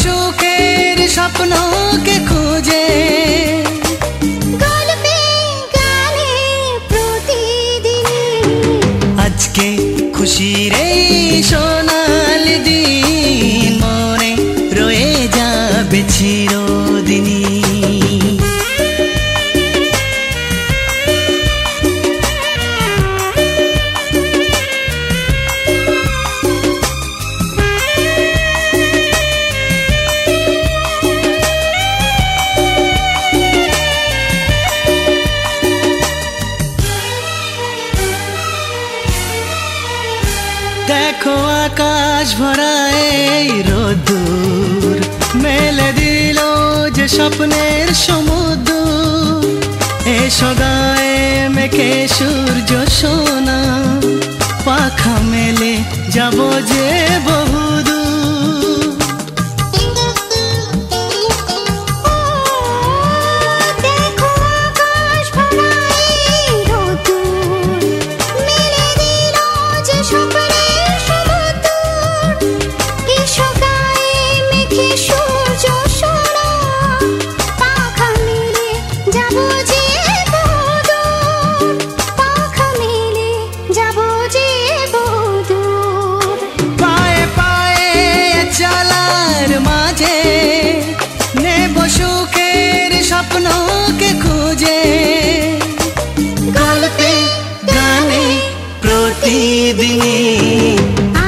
সুখের স্বপ্নকে খুঁজে গল্পে গানে প্রতিদিন আজকে খুশির এই সোনালি দিন মনে রয়ে যাবে চিরদিনই। দেখো আকাশ ভরা এই রোদ্দুর মেলে দিল যে স্বপ্নের সমুদ্র। এসো গায়ে মেখে সূর্য সোনা পাখা মেলে যাব যে বহুদূর। স্বপ্নকে খুঁজে গল্পে গানে প্রতিদিনই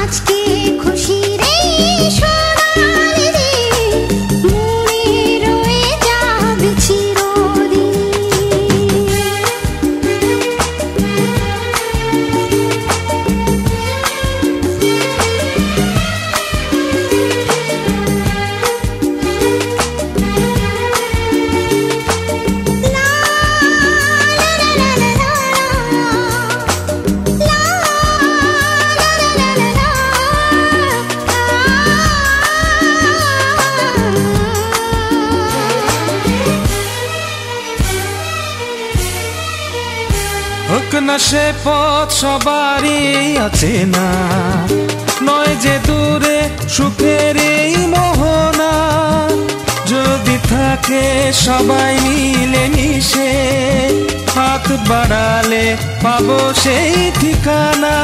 আজকে খুশির এই সোনালি দিন মনে রয়ে যাবে চিরদিন। হোক না সে পথ সবারই আছে না, নয় যে দূরে সুখের এই মোহনা। যদি থাকে সবাই মিলে মিশে হাত বাড়ালে পাবো সেই ঠিকানা।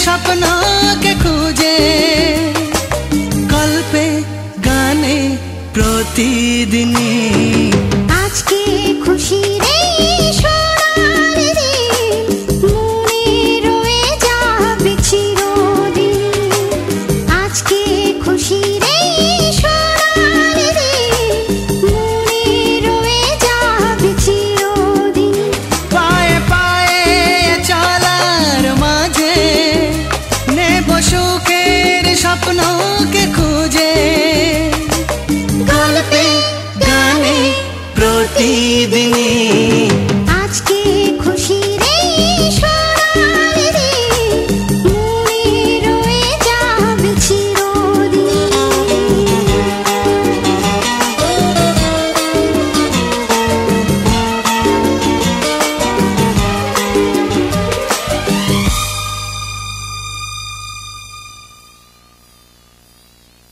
স্বপ্নকে খুঁজে গল্পে গানে প্রতিদিনই